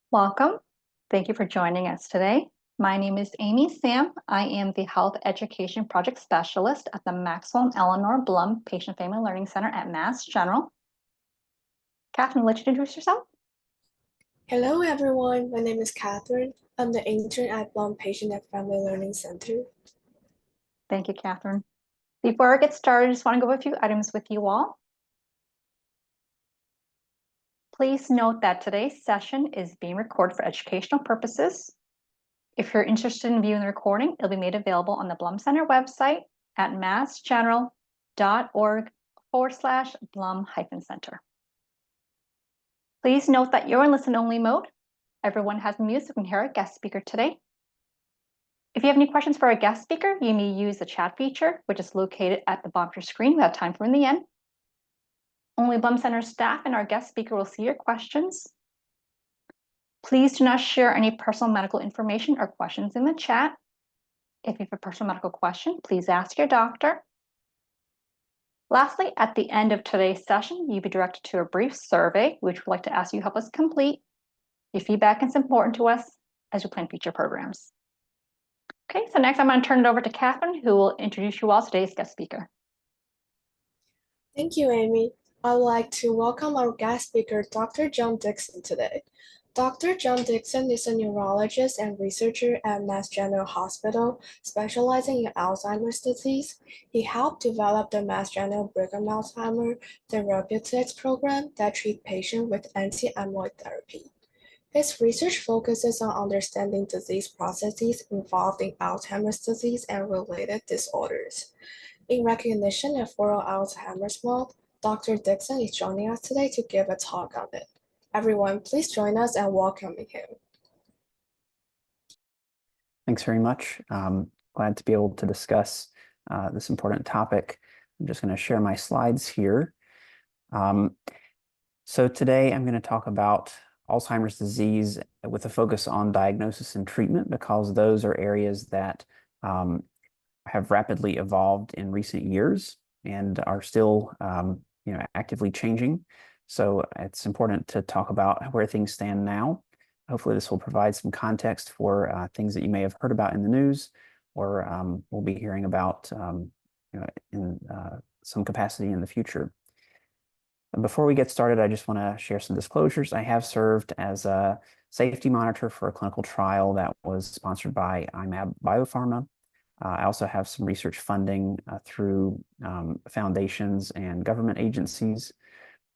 Welcome. Thank you for joining us today. My name is Amy Sam. I am the Health Education Project Specialist at the Maxwell and Eleanor Blum Patient Family Learning Center at Mass General. Catherine, would you introduce yourself? Hello everyone, my name is Catherine. I'm the intern at Blum Patient and Family Learning Center. Thank you, Catherine. Before I get started, I just want to go over a few items with you all. Please note that today's session is being recorded for educational purposes. If you're interested in viewing the recording, it'll be made available on the Blum Center website at massgeneral.org/Blum-Center. Please note that you're in listen-only mode. Everyone has music and hear our guest speaker today. If you have any questions for our guest speaker, you may use the chat feature, which is located at the bottom of your screen. We have time for in the end. Only Blum Center staff and our guest speaker will see your questions. Please do not share any personal medical information or questions in the chat. If you have a personal medical question, please ask your doctor. Lastly, at the end of today's session, you'll be directed to a brief survey, which we'd like to ask you to help us complete. Your feedback is important to us as we plan future programs. Okay, so next I'm going to turn it over to Catherine, who will introduce you all to today's guest speaker. Thank you, Amy. I'd like to welcome our guest speaker, Dr. John Dickson, today. Dr. John Dickson is a neurologist and researcher at Mass General Hospital, specializing in Alzheimer's disease. He helped develop the Mass General Brigham Alzheimer Therapeutics program that treats patients with anti-amyloid therapy. His research focuses on understanding disease processes involved in Alzheimer's disease and related disorders. In recognition of World Alzheimer's Month, Dr. Dickson is joining us today to give a talk on it. Everyone, please join us and welcome him. Thanks very much. Glad to be able to discuss this important topic. I'm just going to share my slides here. So today I'm going to talk about Alzheimer's disease with a focus on diagnosis and treatment, because those are areas that have rapidly evolved in recent years and are still actively changing. So it's important to talk about where things stand now. Hopefully this will provide some context for things that you may have heard about in the news, or we'll be hearing about in some capacity in the future. And before we get started, I just want to share some disclosures. I have served as a safety monitor for a clinical trial that was sponsored by IMAB Biopharma. I also have some research funding through foundations and government agencies.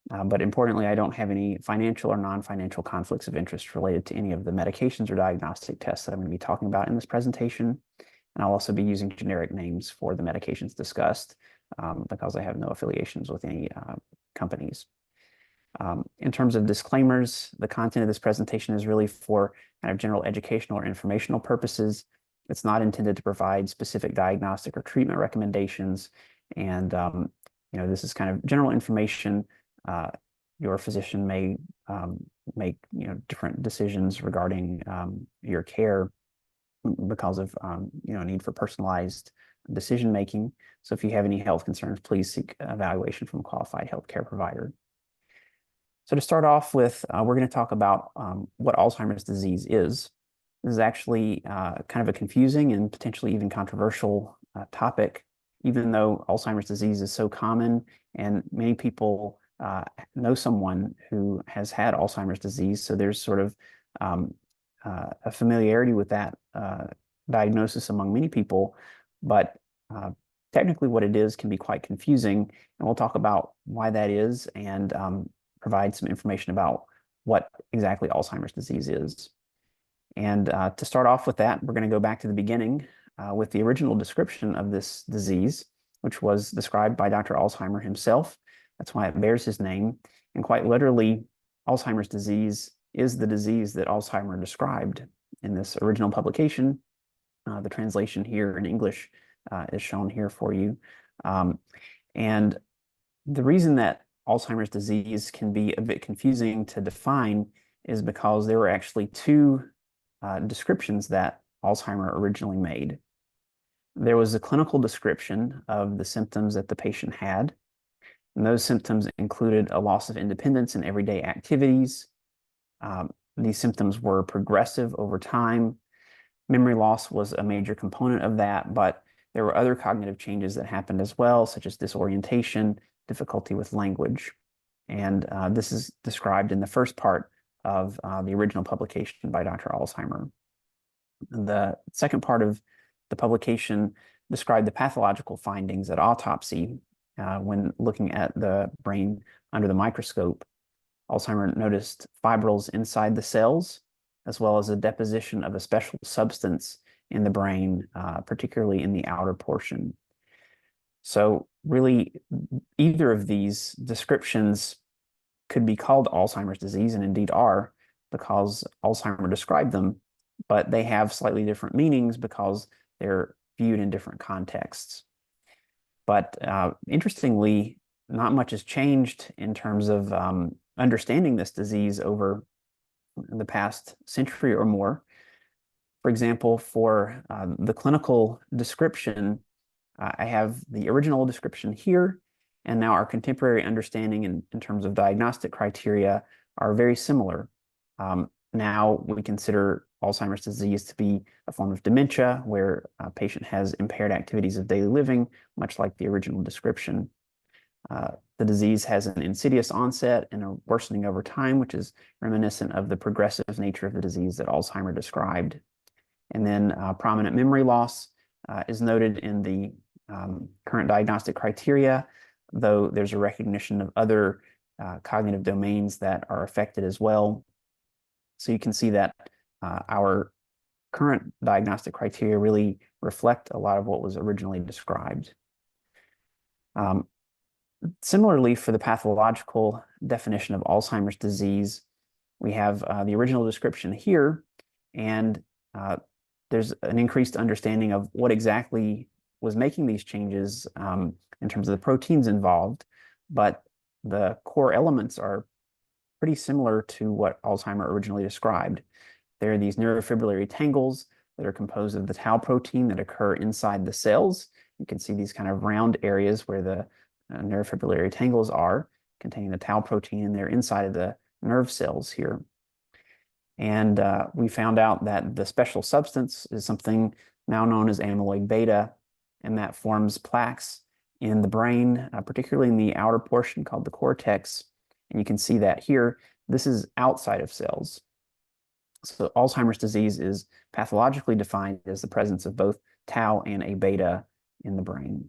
But importantly, I don't have any financial or non-financial conflicts of interest related to any of the medications or diagnostic tests that I'm going to be talking about in this presentation. And I'll also be using generic names for the medications discussed because I have no affiliations with any companies. In terms of disclaimers, the content of this presentation is really for kind of general educational or informational purposes. It's not intended to provide specific diagnostic or treatment recommendations. And this is kind of general information. Your physician may make different decisions regarding your care because of need for personalized decision making. So if you have any health concerns, please seek evaluation from a qualified healthcare provider. So to start off with, we're going to talk about what Alzheimer's disease is. This is actually kind of a confusing and potentially even controversial topic, even though Alzheimer's disease is so common and many people know someone who has had Alzheimer's disease. So there's sort of a familiarity with that diagnosis among many people, but technically what it is can be quite confusing. And we'll talk about why that is and provide some information about what exactly Alzheimer's disease is. And to start off with that, we're going to go back to the beginning with the original description of this disease, which was described by Dr. Alzheimer himself. That's why it bears his name. And quite literally, Alzheimer's disease is the disease that Alzheimer described in this original publication. The translation here in English is shown here for you. And the reason that Alzheimer's disease can be a bit confusing to define is because there were actually two descriptions that Alzheimer originally made. There was a clinical description of the symptoms that the patient had, and those symptoms included a loss of independence in everyday activities. these symptoms were progressive over time. Memory loss was a major component of that, but there were other cognitive changes that happened as well, such as disorientation, difficulty with language. And this is described in the first part of the original publication by Dr. Alzheimer. The second part of the publication described the pathological findings at autopsy when looking at the brain under the microscope. Alzheimer noticed fibrils inside the cells, as well as a deposition of a special substance in the brain, particularly in the outer portion. So really, either of these descriptions could be called Alzheimer's disease, and indeed are, because Alzheimer described them, but they have slightly different meanings because they're viewed in different contexts. But interestingly, not much has changed in terms of understanding this disease over the past century or more. For example, for the clinical description, I have the original description here, and now our contemporary understanding in terms of diagnostic criteria are very similar. Now we consider Alzheimer's disease to be a form of dementia where a patient has impaired activities of daily living, much like the original description. The disease has an insidious onset and a worsening over time, which is reminiscent of the progressive nature of the disease that Alzheimer described. And then prominent memory loss is noted in the current diagnostic criteria, though there's a recognition of other cognitive domains that are affected as well. So you can see that our current diagnostic criteria really reflect a lot of what was originally described. Similarly, for the pathological definition of Alzheimer's disease, we have the original description here, and there's an increased understanding of what exactly was making these changes in terms of the proteins involved, but the core elements are pretty similar to what Alzheimer originally described. There are these neurofibrillary tangles that are composed of the tau protein that occur inside the cells. You can see these kind of round areas where the neurofibrillary tangles are, containing the tau protein, and they're inside of the nerve cells here. And we found out that the special substance is something now known as amyloid beta, and that forms plaques in the brain, particularly in the outer portion called the cortex. And you can see that here. This is outside of cells. So Alzheimer's disease is pathologically defined as the presence of both tau and A beta in the brain.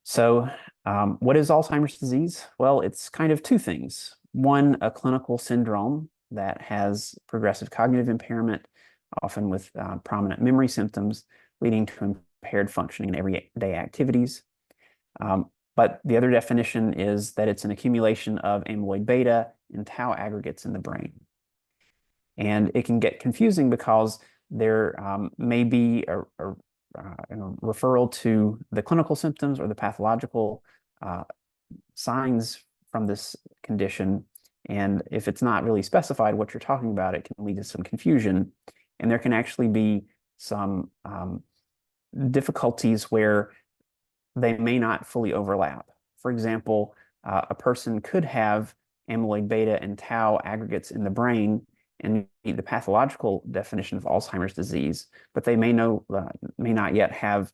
So what is Alzheimer's disease? Well, it's kind of two things. One, a clinical syndrome that has progressive cognitive impairment, often with prominent memory symptoms, leading to impaired functioning in everyday activities. But the other definition is that it's an accumulation of amyloid beta and tau aggregates in the brain. And it can get confusing because there may be a referral to the clinical symptoms or the pathological signs from this condition. And if it's not really specified what you're talking about, it can lead to some confusion. And there can actually be some difficulties where they may not fully overlap. For example, a person could have amyloid beta and tau aggregates in the brain and meet the pathological definition of Alzheimer's disease, but they may not yet have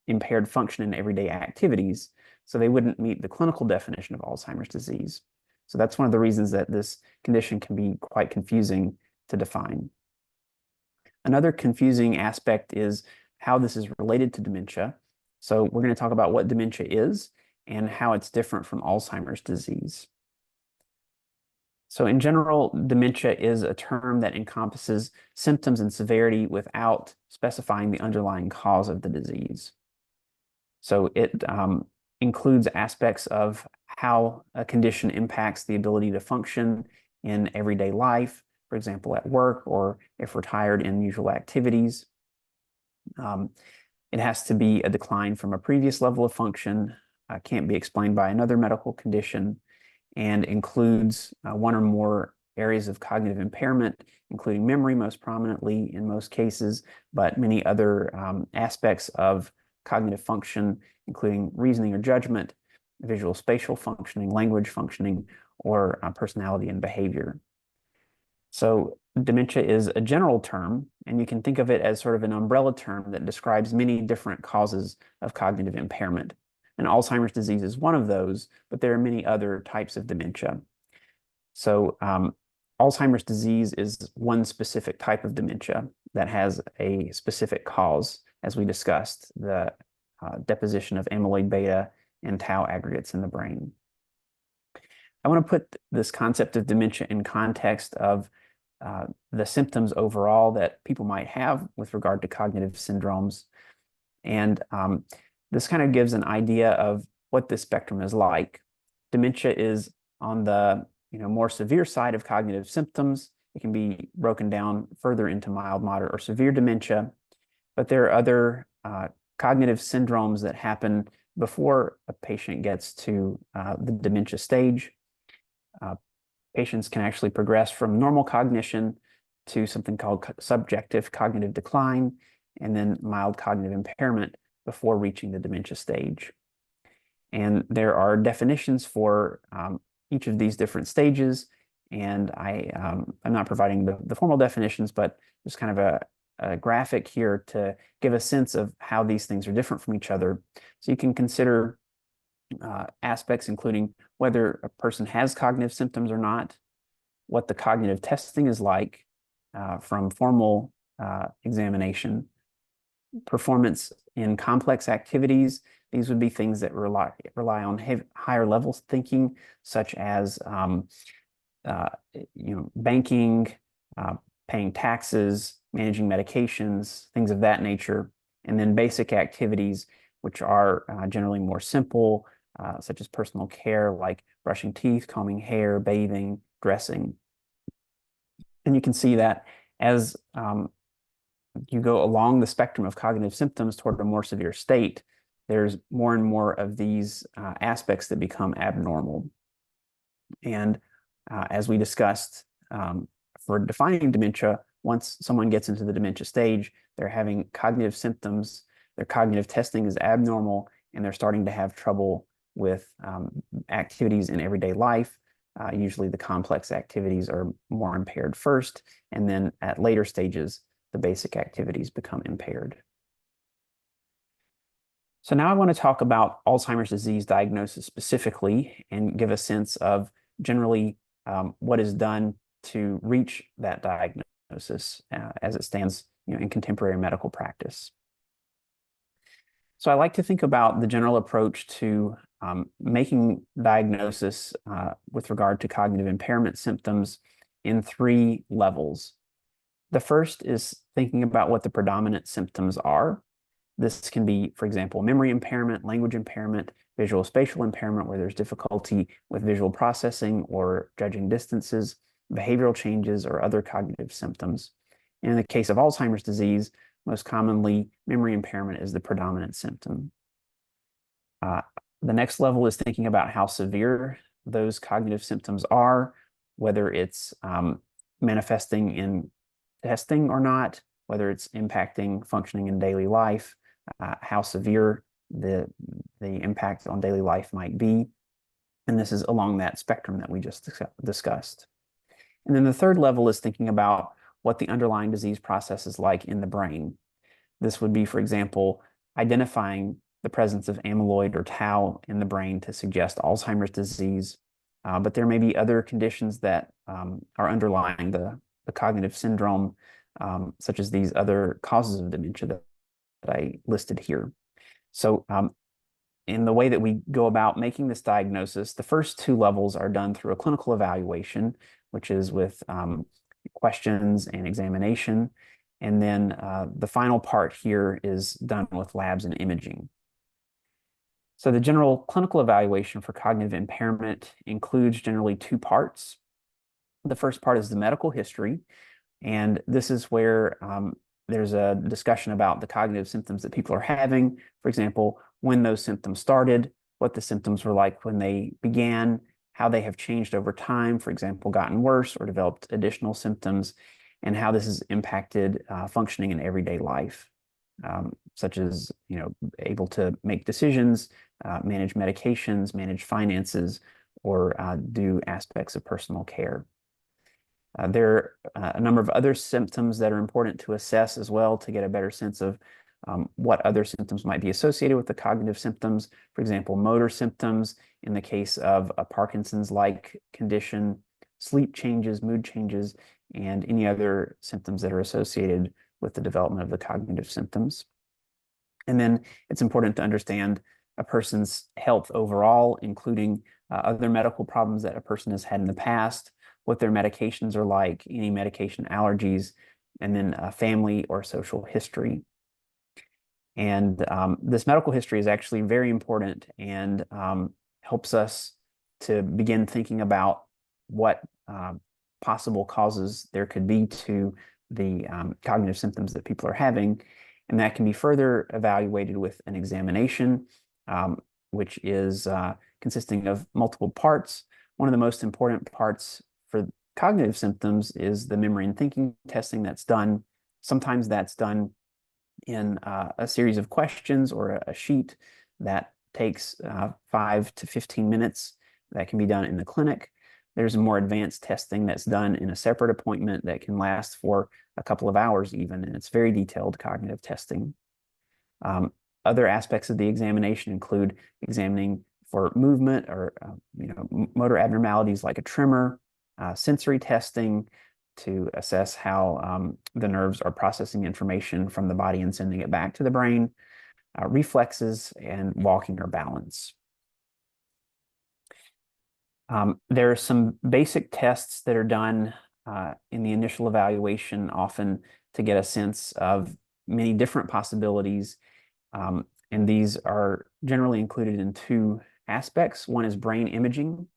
impaired function in everyday activities, so they wouldn't meet the clinical definition of Alzheimer's disease. So that's one of the reasons that this condition can be quite confusing to define. Another confusing aspect is how this is related to dementia. So we're going to talk about what dementia is and how it's different from Alzheimer's disease. So in general, dementia is a term that encompasses symptoms and severity without specifying the underlying cause of the disease. So it includes aspects of how a condition impacts the ability to function in everyday life, for example, at work, or if we're tired in usual activities. It has to be a decline from a previous level of function, can't be explained by another medical condition, and includes one or more areas of cognitive impairment, including memory most prominently in most cases, but many other aspects of cognitive function, including reasoning or judgment, visual spatial functioning, language functioning, or personality and behavior. So dementia is a general term, and you can think of it as sort of an umbrella term that describes many different causes of cognitive impairment. And Alzheimer's disease is one of those, but there are many other types of dementia. So Alzheimer's disease is one specific type of dementia that has a specific cause, as we discussed, the deposition of amyloid beta and tau aggregates in the brain. I want to put this concept of dementia in context of the symptoms overall that people might have with regard to cognitive syndromes. And this kind of gives an idea of what this spectrum is like. Dementia is on the more severe side of cognitive symptoms. It can be broken down further into mild, moderate, or severe dementia. But there are other cognitive syndromes that happen before a patient gets to the dementia stage. Patients can actually progress from normal cognition to something called subjective cognitive decline, and then mild cognitive impairment before reaching the dementia stage. And there are definitions for each of these different stages, and I'm not providing the formal definitions, but just kind of a graphic here to give a sense of how these things are different from each other. So you can consider aspects including whether a person has cognitive symptoms or not, what the cognitive testing is like from formal examination, performance in complex activities. These would be things that rely on higher level thinking, such as banking, paying taxes, managing medications, things of that nature, and then basic activities, which are generally more simple, such as personal care, like brushing teeth, combing hair, bathing, dressing. And you can see that as you go along the spectrum of cognitive symptoms toward a more severe state, there's more and more of these aspects that become abnormal. And as we discussed, for defining dementia, once someone gets into the dementia stage, they're having cognitive symptoms, their cognitive testing is abnormal, and they're starting to have trouble with activities in everyday life. Usually the complex activities are more impaired first, and then at later stages, the basic activities become impaired. So now I want to talk about Alzheimer's disease diagnosis specifically and give a sense of generally what is done to reach that diagnosis as it stands in contemporary medical practice. So I like to think about the general approach to making diagnosis with regard to cognitive impairment symptoms in 3 levels. The first is thinking about what the predominant symptoms are. This can be, for example, memory impairment, language impairment, visual spatial impairment, where there's difficulty with visual processing or judging distances, behavioral changes, or other cognitive symptoms. And in the case of Alzheimer's disease, most commonly, memory impairment is the predominant symptom. The next level is thinking about how severe those cognitive symptoms are, whether it's manifesting in testing or not, whether it's impacting functioning in daily life, how severe the impact on daily life might be. And this is along that spectrum that we just discussed. And then the third level is thinking about what the underlying disease process is like in the brain. This would be, for example, identifying the presence of amyloid or tau in the brain to suggest Alzheimer's disease. But there may be other conditions that are underlying the cognitive syndrome, such as these other causes of dementia that I listed here. So in the way that we go about making this diagnosis, the first 2 levels are done through a clinical evaluation, which is with questions and examination. And then the final part here is done with labs and imaging. So the general clinical evaluation for cognitive impairment includes generally 2 parts. The first part is the medical history, and this is where there's a discussion about the cognitive symptoms that people are having. For example, when those symptoms started, what the symptoms were like when they began, how they have changed over time, for example, gotten worse or developed additional symptoms, and how this has impacted functioning in everyday life, such as able to make decisions, manage medications, manage finances, or do aspects of personal care. There are a number of other symptoms that are important to assess as well to get a better sense of what other symptoms might be associated with the cognitive symptoms. For example, motor symptoms in the case of a Parkinson's-like condition, sleep changes, mood changes, and any other symptoms that are associated with the development of the cognitive symptoms. And then it's important to understand a person's health overall, including other medical problems that a person has had in the past, what their medications are like, any medication allergies, and then family or social history. And this medical history is actually very important and helps us to begin thinking about what possible causes there could be to the cognitive symptoms that people are having. And that can be further evaluated with an examination, which is consisting of multiple parts. One of the most important parts for cognitive symptoms is the memory and thinking testing that's done. Sometimes that's done in a series of questions or a sheet that takes 5 to 15 minutes. That can be done in the clinic. There's a more advanced testing that's done in a separate appointment that can last for a couple of hours even, and it's very detailed cognitive testing. Other aspects of the examination include examining for movement or motor abnormalities like a tremor, sensory testing to assess how the nerves are processing information from the body and sending it back to the brain, reflexes, and walking or balance. There are some basic tests that are done in the initial evaluation, often to get a sense of many different possibilities. And these are generally included in two aspects. One is brain imaging.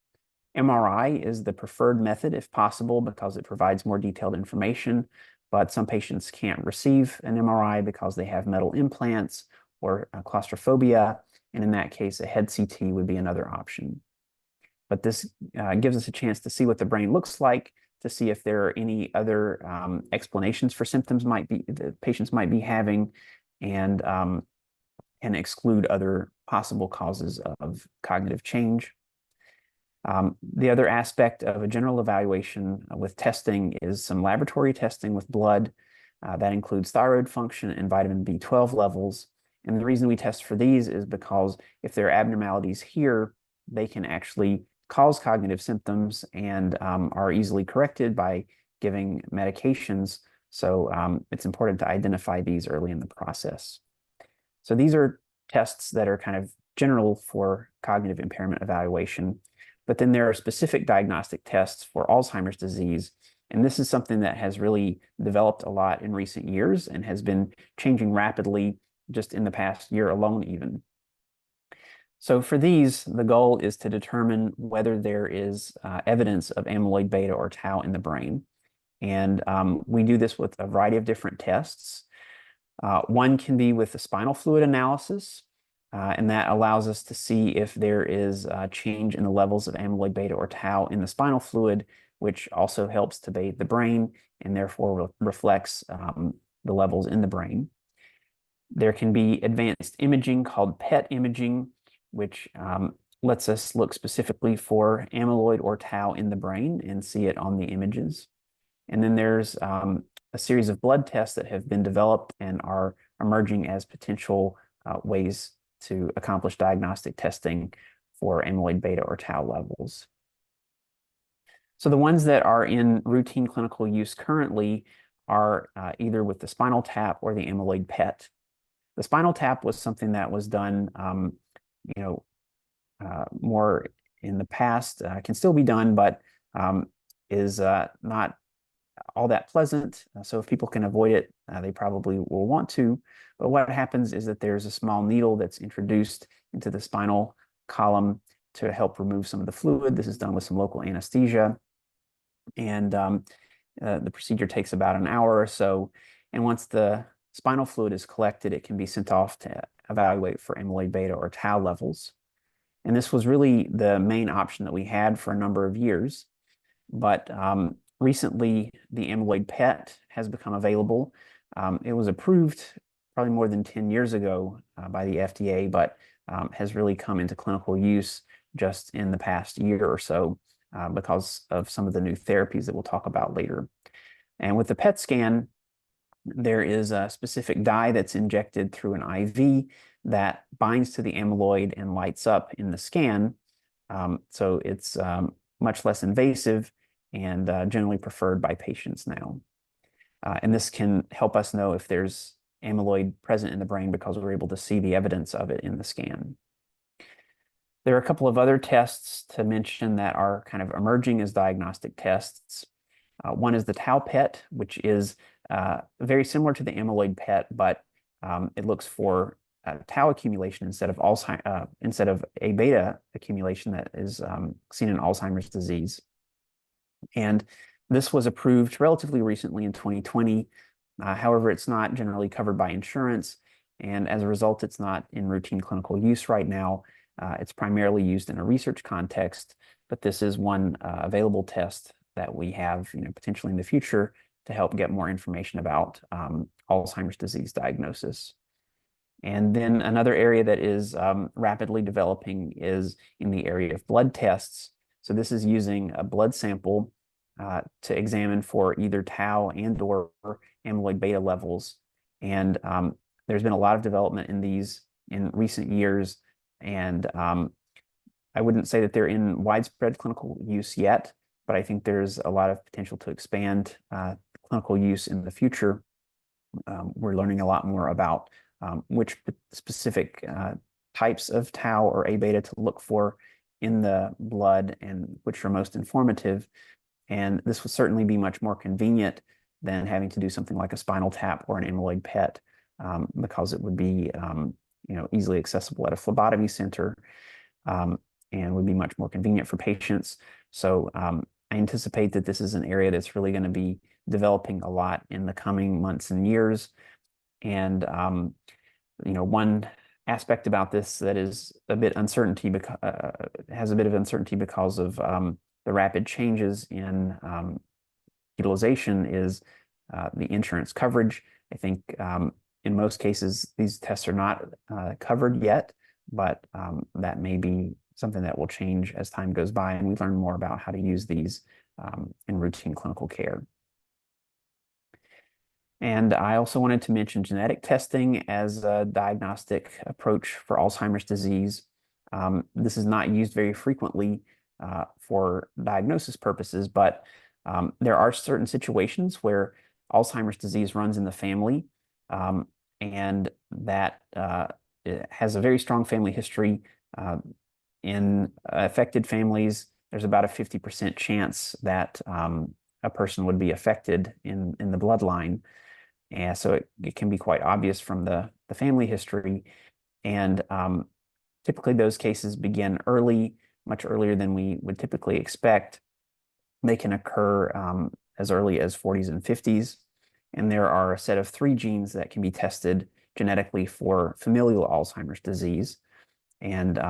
MRI is the preferred method if possible because it provides more detailed information, but some patients can't receive an MRI because they have metal implants or claustrophobia, and in that case, a head CT would be another option. But this gives us a chance to see what the brain looks like, to see if there are any other explanations for symptoms the patients might be having, and can exclude other possible causes of cognitive change. The other aspect of a general evaluation with testing is some laboratory testing with blood. That includes thyroid function and vitamin B12 levels. And the reason we test for these is because if there are abnormalities here, they can actually cause cognitive symptoms and are easily corrected by giving medications. So it's important to identify these early in the process. So these are tests that are kind of general for cognitive impairment evaluation. But then there are specific diagnostic tests for Alzheimer's disease. And this is something that has really developed a lot in recent years and has been changing rapidly just in the past year alone even. So for these, the goal is to determine whether there is evidence of amyloid beta or tau in the brain. And we do this with a variety of different tests. One can be with the spinal fluid analysis, and that allows us to see if there is a change in the levels of amyloid beta or tau in the spinal fluid, which also helps to bathe the brain and therefore reflects the levels in the brain. There can be advanced imaging called PET imaging, which lets us look specifically for amyloid or tau in the brain and see it on the images. And then there's a series of blood tests that have been developed and are emerging as potential ways to accomplish diagnostic testing for amyloid beta or tau levels. So the ones that are in routine clinical use currently are either with the spinal tap or the amyloid PET. The spinal tap was something that was done more in the past, can still be done, but is not all that pleasant. So if people can avoid it, they probably will want to. But what happens is that there's a small needle that's introduced into the spinal column to help remove some of the fluid. This is done with some local anesthesia. And the procedure takes about an hour or so. And once the spinal fluid is collected, it can be sent off to evaluate for amyloid beta or tau levels. And this was really the main option that we had for a number of years. But recently, the amyloid PET has become available. It was approved probably more than 10 years ago by the FDA, but has really come into clinical use just in the past year or so. because of some of the new therapies that we'll talk about later. And with the PET scan, there is a specific dye that's injected through an IV that binds to the amyloid and lights up in the scan. So it's much less invasive and generally preferred by patients now. And this can help us know if there's amyloid present in the brain because we're able to see the evidence of it in the scan. There are a couple of other tests to mention that are kind of emerging as diagnostic tests. One is the tau PET, which is very similar to the amyloid PET, but it looks for tau accumulation instead of A beta accumulation that is seen in Alzheimer's disease. And this was approved relatively recently in 2020. However, it's not generally covered by insurance, and as a result, it's not in routine clinical use right now. It's primarily used in a research context, but this is one available test that we have, potentially in the future to help get more information about Alzheimer's disease diagnosis. And then another area that is rapidly developing is in the area of blood tests. So this is using a blood sample to examine for either tau and or amyloid beta levels. And there's been a lot of development in these in recent years. And I wouldn't say that they're in widespread clinical use yet, but I think there's a lot of potential to expand clinical use in the future. We're learning a lot more about which specific types of tau or A beta to look for in the blood and which are most informative. And this would certainly be much more convenient than having to do something like a spinal tap or an amyloid PET because it would be easily accessible at a phlebotomy center and would be much more convenient for patients. So I anticipate that this is an area that's really going to be developing a lot in the coming months and years. And one aspect about this that is a bit uncertainty has a bit of uncertainty because of the rapid changes in utilization is the insurance coverage. I think in most cases these tests are not covered yet, but that may be something that will change as time goes by and we learn more about how to use these in routine clinical care. And I also wanted to mention genetic testing as a diagnostic approach for Alzheimer's disease. This is not used very frequently for diagnosis purposes, but there are certain situations where Alzheimer's disease runs in the family, and that it has a very strong family history. In affected families, there's about a 50% chance that a person would be affected in the bloodline. And so it can be quite obvious from the family history. And typically those cases begin early, much earlier than we would typically expect. They can occur as early as 40s and 50s. And there are a set of 3 genes that can be tested genetically for familial Alzheimer's disease. And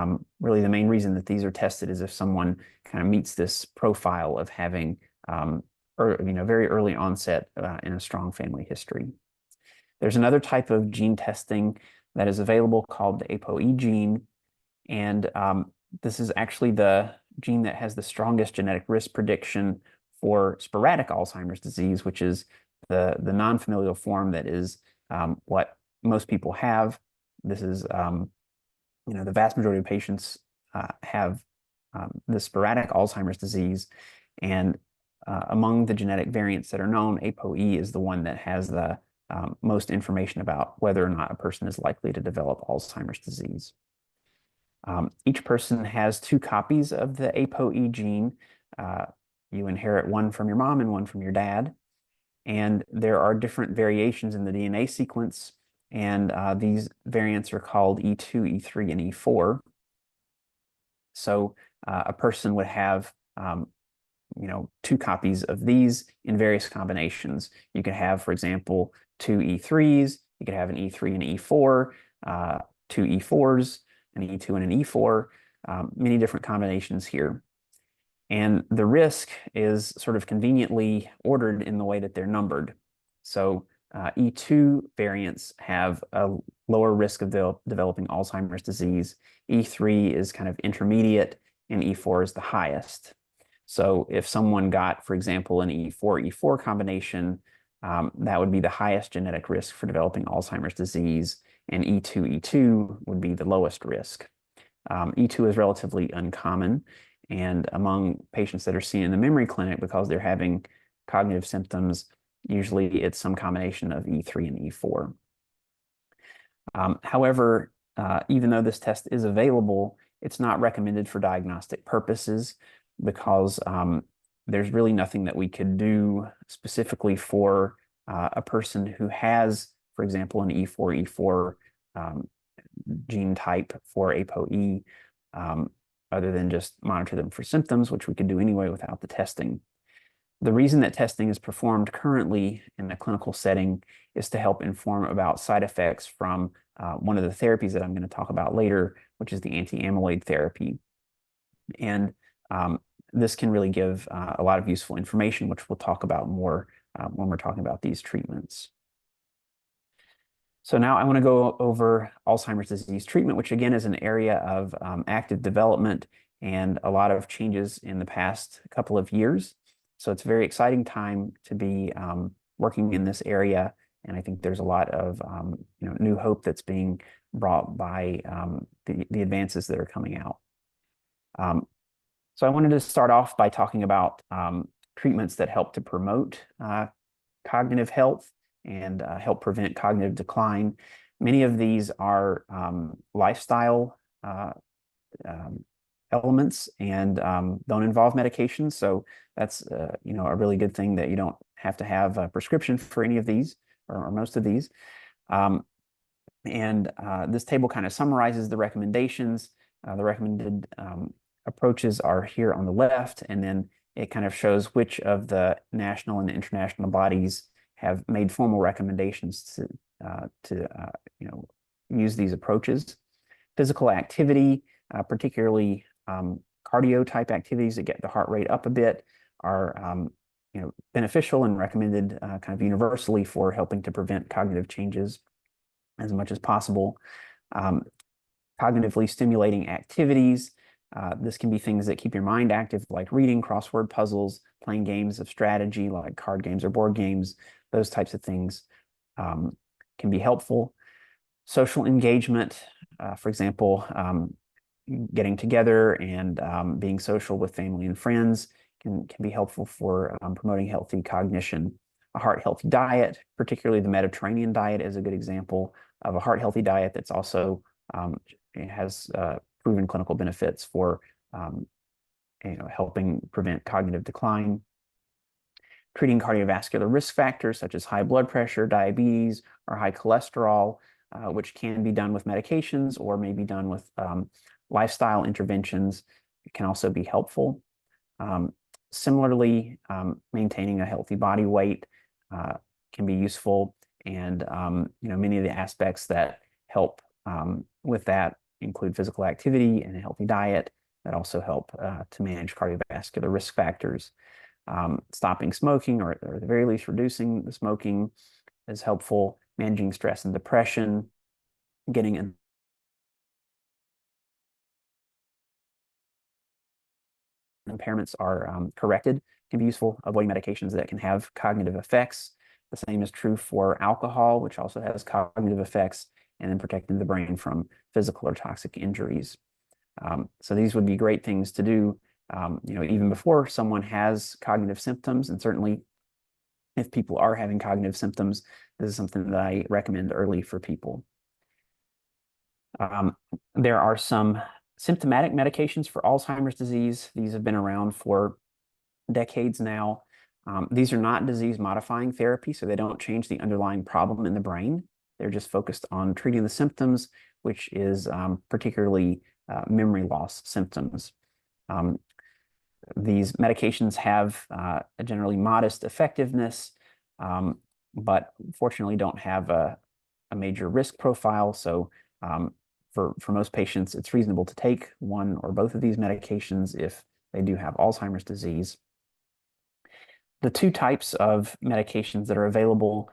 really the main reason that these are tested is if someone kind of meets this profile of having very early onset in a strong family history. There's another type of gene testing that is available called the ApoE gene. And this is actually the gene that has the strongest genetic risk prediction for sporadic Alzheimer's disease, which is the non-familial form that is what most people have. This is, the vast majority of patients have the sporadic Alzheimer's disease. And among the genetic variants that are known, ApoE is the one that has the most information about whether or not a person is likely to develop Alzheimer's disease. Each person has 2 copies of the ApoE gene. You inherit one from your mom and one from your dad. And there are different variations in the DNA sequence. And these variants are called E2, E3, and E4. So a person would have 2 copies of these in various combinations. You could have, for example, 2 E3s, you could have an E3 and E4, 2 E4s, an E2 and an E4, many different combinations here. And the risk is sort of conveniently ordered in the way that they're numbered. So E2 variants have a lower risk of developing Alzheimer's disease. E3 is kind of intermediate, and E4 is the highest. So if someone got, for example, an E4-E4 combination, that would be the highest genetic risk for developing Alzheimer's disease, and E2-E2 would be the lowest risk. E2 is relatively uncommon, and among patients that are seen in the memory clinic, because they're having cognitive symptoms, usually it's some combination of E3 and E4. However, even though this test is available, it's not recommended for diagnostic purposes because there's really nothing that we could do specifically for a person who has, for example, an E4-E4 gene type for ApoE, other than just monitor them for symptoms, which we could do anyway without the testing. The reason that testing is performed currently in a clinical setting is to help inform about side effects from one of the therapies that I'm going to talk about later, which is the anti-amyloid therapy. And this can really give a lot of useful information, which we'll talk about more when we're talking about these treatments. So now I want to go over Alzheimer's disease treatment, which again is an area of active development and a lot of changes in the past couple of years. So it's a very exciting time to be working in this area, and I think there's a lot of new hope that's being brought by the advances that are coming out. So I wanted to start off by talking about treatments that help to promote cognitive health and help prevent cognitive decline. Many of these are lifestyle elements and don't involve medications. So that's a really good thing that you don't have to have a prescription for any of these or most of these. This table kind of summarizes the recommendations. The recommended approaches are here on the left, and then it kind of shows which of the national and international bodies have made formal recommendations to use these approaches. Physical activity, particularly cardio type activities that get the heart rate up a bit, are beneficial and recommended kind of universally for helping to prevent cognitive changes as much as possible. Cognitively stimulating activities. This can be things that keep your mind active, like reading, crossword puzzles, playing games of strategy, like card games or board games. Those types of things can be helpful. Social engagement, for example, getting together and being social with family and friends can be helpful for promoting healthy cognition. A heart-healthy diet, particularly the Mediterranean diet, is a good example of a heart-healthy diet that's also has proven clinical benefits for helping prevent cognitive decline. Treating cardiovascular risk factors such as high blood pressure, diabetes, or high cholesterol, which can be done with medications or may be done with lifestyle interventions, it can also be helpful. Similarly, maintaining a healthy body weight can be useful, and many of the aspects that help with that include physical activity and a healthy diet that also help to manage cardiovascular risk factors. Stopping smoking, or at the very least reducing the smoking, is helpful. Managing stress and depression, getting impairments are corrected can be useful. Avoiding medications that can have cognitive effects. The same is true for alcohol, which also has cognitive effects, and then protecting the brain from physical or toxic injuries. So these would be great things to do, even before someone has cognitive symptoms, and certainly if people are having cognitive symptoms, this is something that I recommend early for people. There are some symptomatic medications for Alzheimer's disease. These have been around for decades now. These are not disease-modifying therapy, so they don't change the underlying problem in the brain. They're just focused on treating the symptoms, which is particularly memory loss symptoms. These medications have a generally modest effectiveness, but fortunately don't have a major risk profile. So for most patients, it's reasonable to take one or both of these medications if they do have Alzheimer's disease. The two types of medications that are available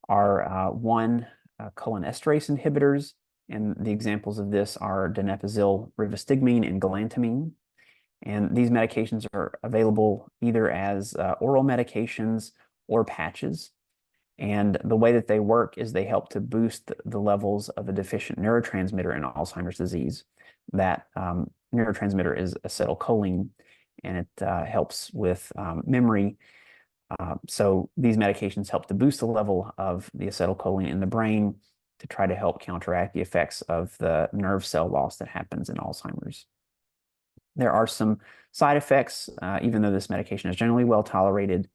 are one, cholinesterase inhibitors, and the examples of this are donepezil, rivastigmine, and galantamine. And these medications are available either as oral medications or patches. And the way that they work is they help to boost the levels of a deficient neurotransmitter in Alzheimer's disease. That neurotransmitter is acetylcholine, and it helps with memory. So these medications help to boost the level of the acetylcholine in the brain to try to help counteract the effects of the nerve cell loss that happens in Alzheimer's. There are some side effects, even though this medication is generally well tolerated.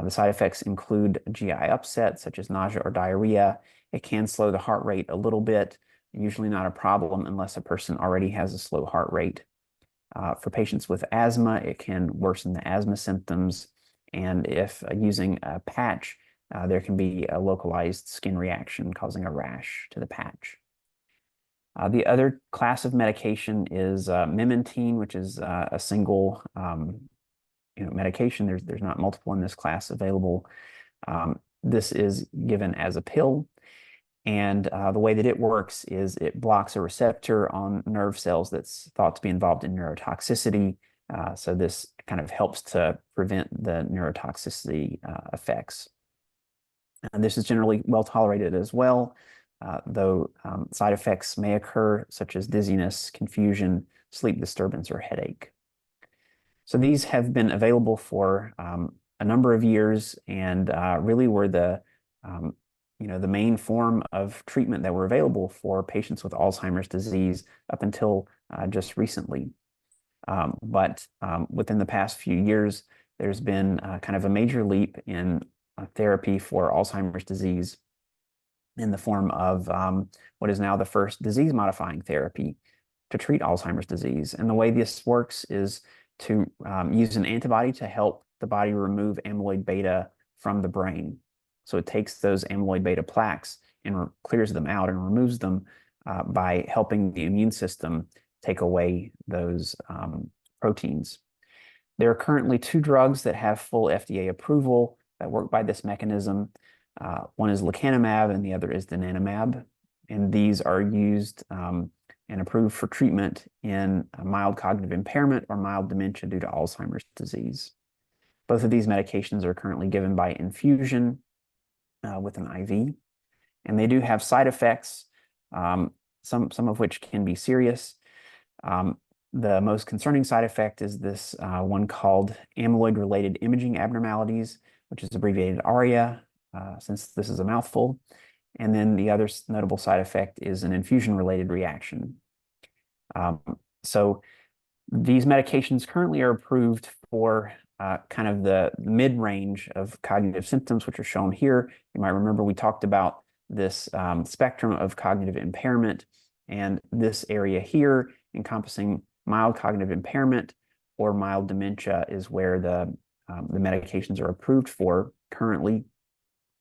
The side effects include GI upset, such as nausea or diarrhea. It can slow the heart rate a little bit, usually not a problem unless a person already has a slow heart rate. For patients with asthma, it can worsen the asthma symptoms. And if using a patch, there can be a localized skin reaction causing a rash to the patch. The other class of medication is memantine, which is a single medication. There's not multiple in this class available. This is given as a pill. And the way that it works is it blocks a receptor on nerve cells that's thought to be involved in neurotoxicity. So this kind of helps to prevent the neurotoxicity effects. And this is generally well tolerated as well, though side effects may occur, such as dizziness, confusion, sleep disturbance, or headache. So these have been available for a number of years and really were the main form of treatment that were available for patients with Alzheimer's disease up until just recently. But within the past few years, there's been kind of a major leap in therapy for Alzheimer's disease in the form of what is now the first disease-modifying therapy to treat Alzheimer's disease. And the way this works is to use an antibody to help the body remove amyloid beta from the brain. So it takes those amyloid beta plaques and clears them out and removes them by helping the immune system take away those proteins. There are currently 2 drugs that have full FDA approval that work by this mechanism. One is lecanemab and the other is donanemab. And these are used and approved for treatment in mild cognitive impairment or mild dementia due to Alzheimer's disease. Both of these medications are currently given by infusion with an IV, and they do have side effects, some of which can be serious. The most concerning side effect is this one called amyloid-related imaging abnormalities, which is abbreviated ARIA, since this is a mouthful. And then the other notable side effect is an infusion-related reaction. So these medications currently are approved for kind of the mid-range of cognitive symptoms, which are shown here. You might remember we talked about this spectrum of cognitive impairment, and this area here encompassing mild cognitive impairment or mild dementia is where the medications are approved for currently.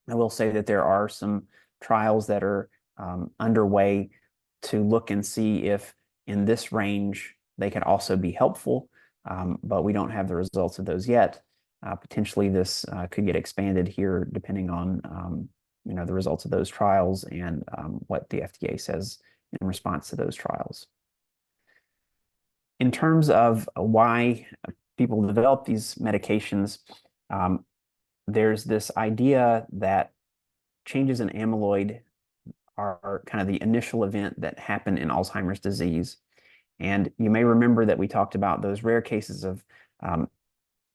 I will say that there are some trials that are underway to look and see if in this range they can also be helpful, but we don't have the results of those yet. Potentially this could get expanded here depending on the results of those trials and what the FDA says in response to those trials. In terms of why people develop these medications, there's this idea that changes in amyloid are kind of the initial event that happen in Alzheimer's disease. And you may remember that we talked about those rare cases of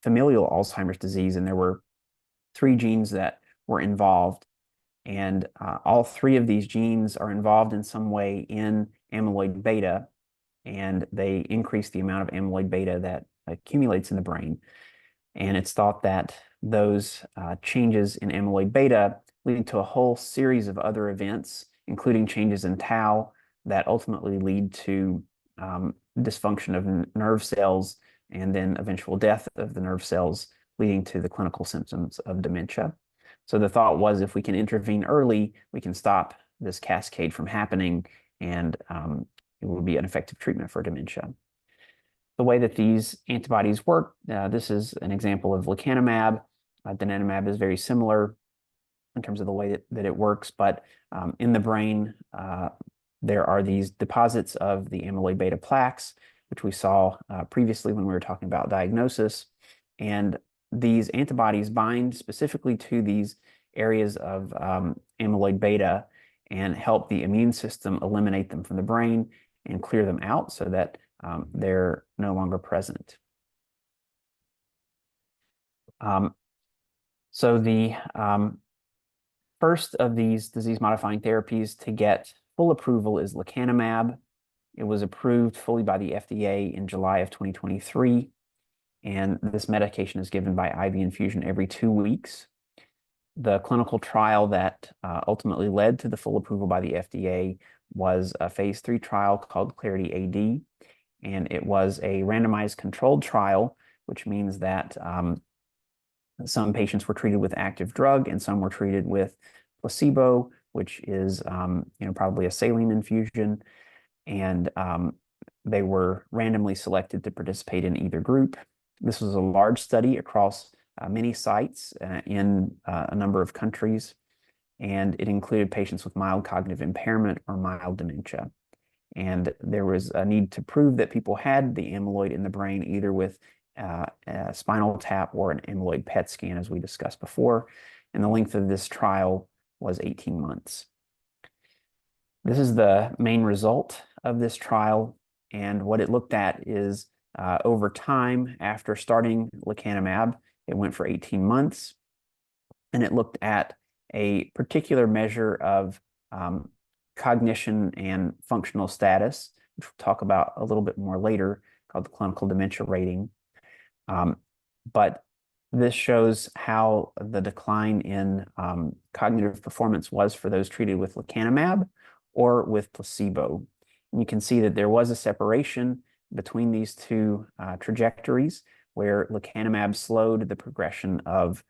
familial Alzheimer's disease, and there were 3 genes that were involved. And all 3 of these genes are involved in some way in amyloid beta, and they increase the amount of amyloid beta that accumulates in the brain. And it's thought that those changes in amyloid beta lead to a whole series of other events, including changes in tau that ultimately lead to dysfunction of nerve cells and then eventual death of the nerve cells, leading to the clinical symptoms of dementia. So the thought was if we can intervene early, we can stop this cascade from happening, and it will be an effective treatment for dementia. The way that these antibodies work, this is an example of lecanemab. Donanemab is very similar in terms of the way that it works, but in the brain, there are these deposits of the amyloid beta plaques which we saw previously when we were talking about diagnosis. And these antibodies bind specifically to these areas of amyloid beta and help the immune system eliminate them from the brain and clear them out so that they're no longer present. So the first of these disease-modifying therapies to get full approval is lecanemab. It was approved fully by the FDA in July of 2023, and this medication is given by IV infusion every 2 weeks. The clinical trial that ultimately led to the full approval by the FDA was a phase 3 trial called Clarity AD, and it was a randomized controlled trial, which means that some patients were treated with active drug and some were treated with placebo, which is probably a saline infusion, and they were randomly selected to participate in either group. This was a large study across many sites in a number of countries, and it included patients with mild cognitive impairment or mild dementia. And there was a need to prove that people had the amyloid in the brain, either with a spinal tap or an amyloid PET scan, as we discussed before. And the length of this trial was 18 months. This is the main result of this trial. And what it looked at is over time, after starting lecanemab, it went for 18 months. And it looked at a particular measure of cognition and functional status, which we'll talk about a little bit more later, called the clinical dementia rating. But this shows how the decline in cognitive performance was for those treated with lecanemab or with placebo. And you can see that there was a separation between these two trajectories, where lecanemab slowed the progression of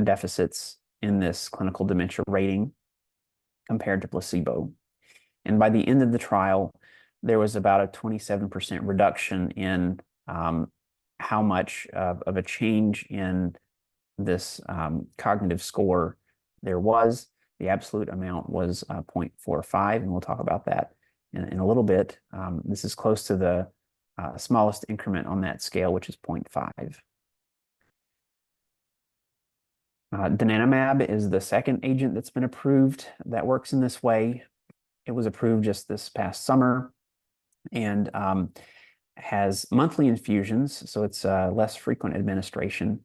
deficits in this clinical dementia rating compared to placebo. And by the end of the trial, there was about a 27% reduction in how much of a change in this cognitive score there was. The absolute amount was 0.45, and we'll talk about that in a little bit. This is close to the smallest increment on that scale, which is 0.5. Donanemab is the second agent that's been approved that works in this way. It was approved just this past summer and has monthly infusions, so it's less frequent administration.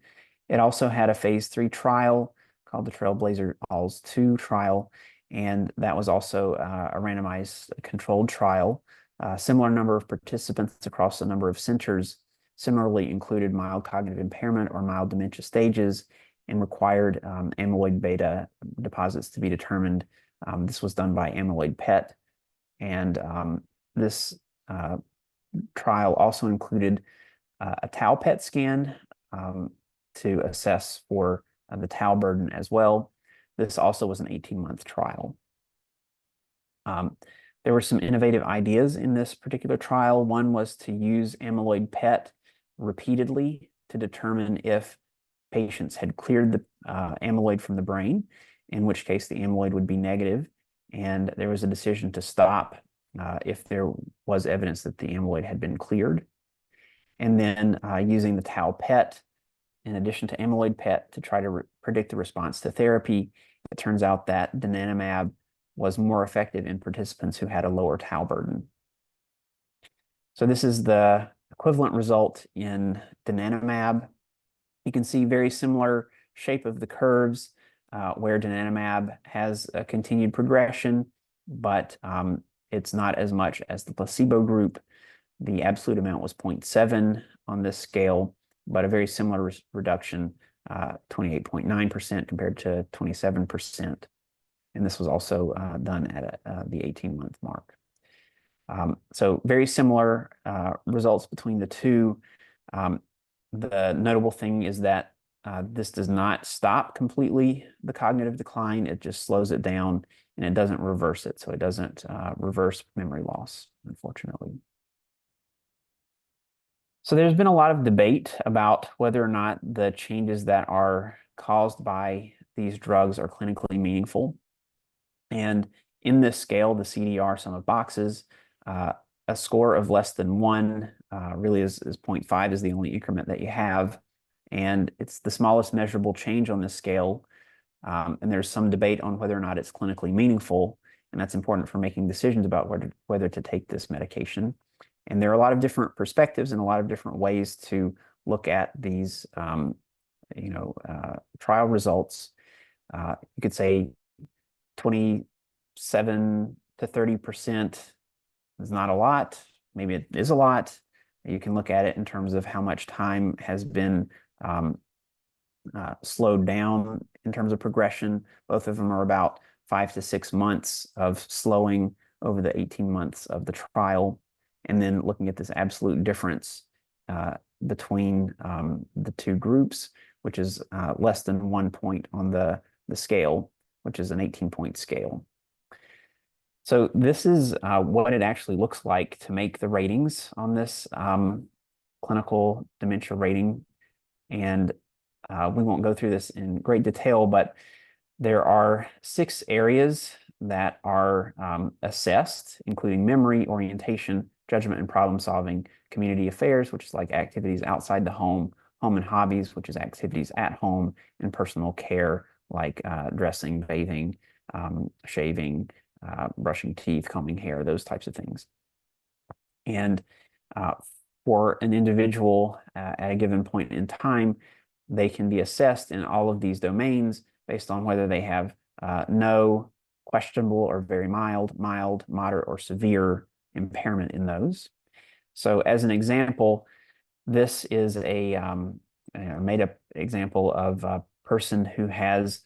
It also had a phase 3 trial called the Trailblazer-ALZ 2 trial, and that was also a randomized controlled trial. Similar number of participants across a number of centers, similarly included mild cognitive impairment or mild dementia stages, and required amyloid beta deposits to be determined. This was done by amyloid PET, and this trial also included a tau PET scan to assess for the tau burden as well. This also was an 18-month trial. There were some innovative ideas in this particular trial. One was to use amyloid PET repeatedly to determine if patients had cleared the amyloid from the brain, in which case the amyloid would be negative. And there was a decision to stop if there was evidence that the amyloid had been cleared. And then using the tau PET, in addition to amyloid PET, to try to predict the response to therapy, it turns out that donanemab was more effective in participants who had a lower tau burden. So this is the equivalent result in donanemab. You can see very similar shape of the curves where donanemab has a continued progression, but it's not as much as the placebo group. The absolute amount was 0.7 on this scale, but a very similar reduction, 28.9% compared to 27%. And this was also done at the 18-month mark. So very similar results between the two. The notable thing is that this does not stop completely the cognitive decline. It just slows it down, and it doesn't reverse it. So it doesn't reverse memory loss, unfortunately. So there's been a lot of debate about whether or not the changes that are caused by these drugs are clinically meaningful. And in this scale, the CDR sum of boxes, a score of less than 1 really is 0.5 is the only increment that you have. And it's the smallest measurable change on this scale. And there's some debate on whether or not it's clinically meaningful. And that's important for making decisions about whether to take this medication. And there are a lot of different perspectives and a lot of different ways to look at these trial results. You could say 27 to 30% is not a lot. Maybe it is a lot. You can look at it in terms of how much time has been slowed down in terms of progression. Both of them are about 5 to 6 months of slowing over the 18 months of the trial. And then looking at this absolute difference between the two groups, which is less than 1 point on the scale, which is an 18-point scale. So this is what it actually looks like to make the ratings on this clinical dementia rating. And we won't go through this in great detail, but there are 6 areas that are assessed, including memory, orientation, judgment and problem solving, community affairs, which is like activities outside the home, home and hobbies, which is activities at home, and personal care, like dressing, bathing, shaving, brushing teeth, combing hair, those types of things. And for an individual at a given point in time, they can be assessed in all of these domains based on whether they have no, questionable, or very mild, moderate, or severe impairment in those. So as an example, this is a made-up example of a person who has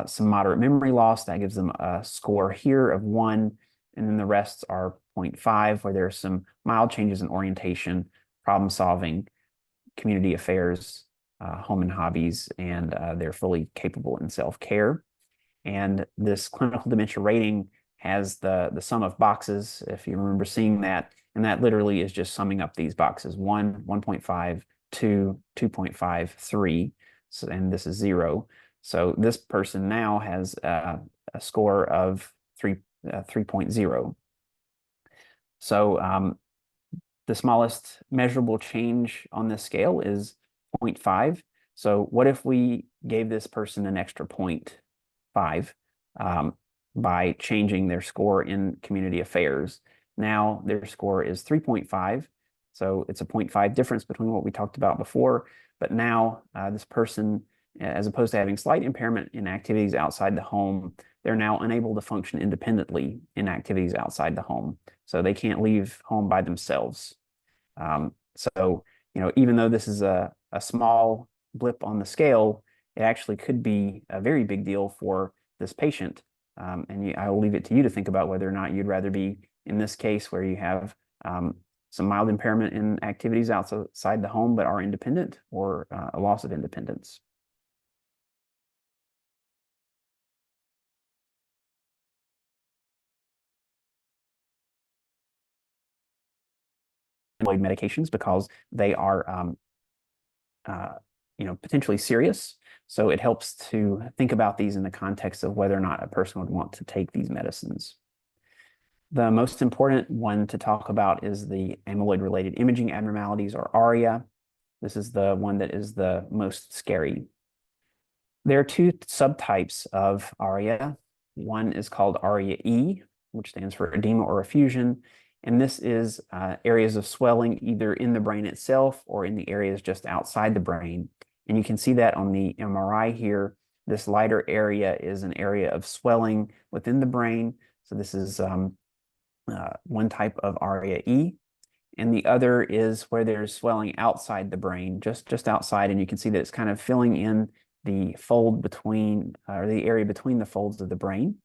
some moderate memory loss. That gives them a score here of 1, and then the rest are 0.5, where there are some mild changes in orientation, problem solving, community affairs, home and hobbies, and they're fully capable in self-care. And this clinical dementia rating has the sum of boxes, if you remember seeing that, and that literally is just summing up these boxes: 1, 1.5, 2, 2.5, 3, so, and this is 0. So this person now has a score of 3.0. So the smallest measurable change on this scale is 0.5. So what if we gave this person an extra 0.5 by changing their score in community affairs? Now their score is 3.5. So it's a 0.5 difference between what we talked about before. But now this person, as opposed to having slight impairment in activities outside the home, they're now unable to function independently in activities outside the home. So they can't leave home by themselves. So, even though this is a small blip on the scale, it actually could be a very big deal for this patient. And I will leave it to you to think about whether or not you'd rather be in this case where you have some mild impairment in activities outside the home but are independent, or a loss of independence. Medications, because they are potentially serious. So it helps to think about these in the context of whether or not a person would want to take these medicines. The most important one to talk about is the amyloid-related imaging abnormalities, or ARIA. This is the one that is the most scary. There are 2 subtypes of ARIA. One is called ARIA-E, which stands for edema or effusion. And this is areas of swelling either in the brain itself or in the areas just outside the brain. And you can see that on the MRI here. This lighter area is an area of swelling within the brain. So this is one type of ARIA-E. And the other is where there's swelling outside the brain, just outside. And you can see that it's kind of filling in the fold between, or the area between the folds of the brain.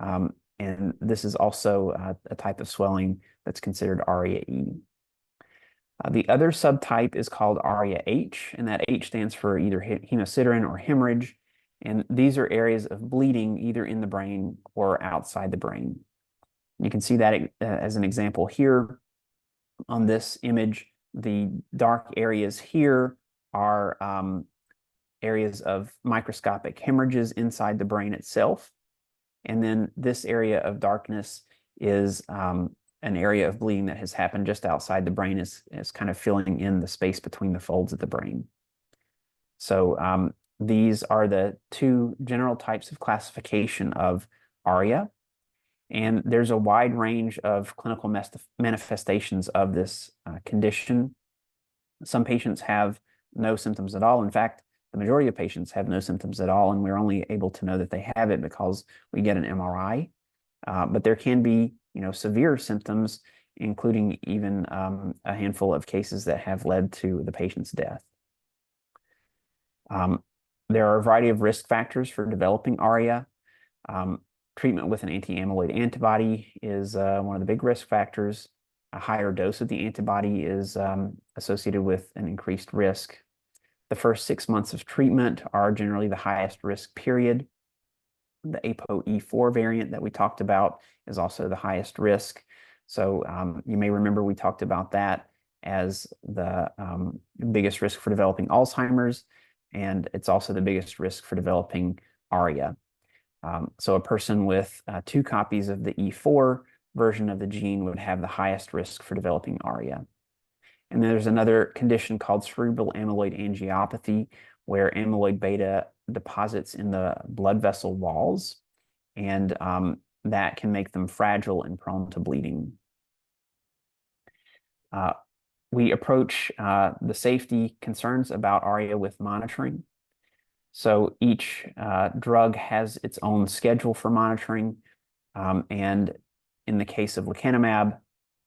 And this is also a type of swelling that's considered ARIA-E. The other subtype is called ARIA-H, and that H stands for either hemosiderin or hemorrhage. And these are areas of bleeding either in the brain or outside the brain. You can see that as an example here on this image. The dark areas here are areas of microscopic hemorrhages inside the brain itself. And then this area of darkness is an area of bleeding that has happened just outside the brain is kind of filling in the space between the folds of the brain. So these are the two general types of classification of ARIA. And there's a wide range of clinical manifestations of this condition. Some patients have no symptoms at all. In fact, the majority of patients have no symptoms at all, and we're only able to know that they have it because we get an MRI. But there can be, severe symptoms, including even a handful of cases that have led to the patient's death. There are a variety of risk factors for developing ARIA. Treatment with an anti-amyloid antibody is one of the big risk factors. A higher dose of the antibody is associated with an increased risk. The first 6 months of treatment are generally the highest risk period. The ApoE4 variant that we talked about is also the highest risk. So you may remember we talked about that as the biggest risk for developing Alzheimer's, and it's also the biggest risk for developing ARIA. So a person with 2 copies of the E4 version of the gene would have the highest risk for developing ARIA. And there's another condition called cerebral amyloid angiopathy, where amyloid beta deposits in the blood vessel walls, and that can make them fragile and prone to bleeding. We approach the safety concerns about ARIA with monitoring. So each drug has its own schedule for monitoring, and in the case of lecanemab,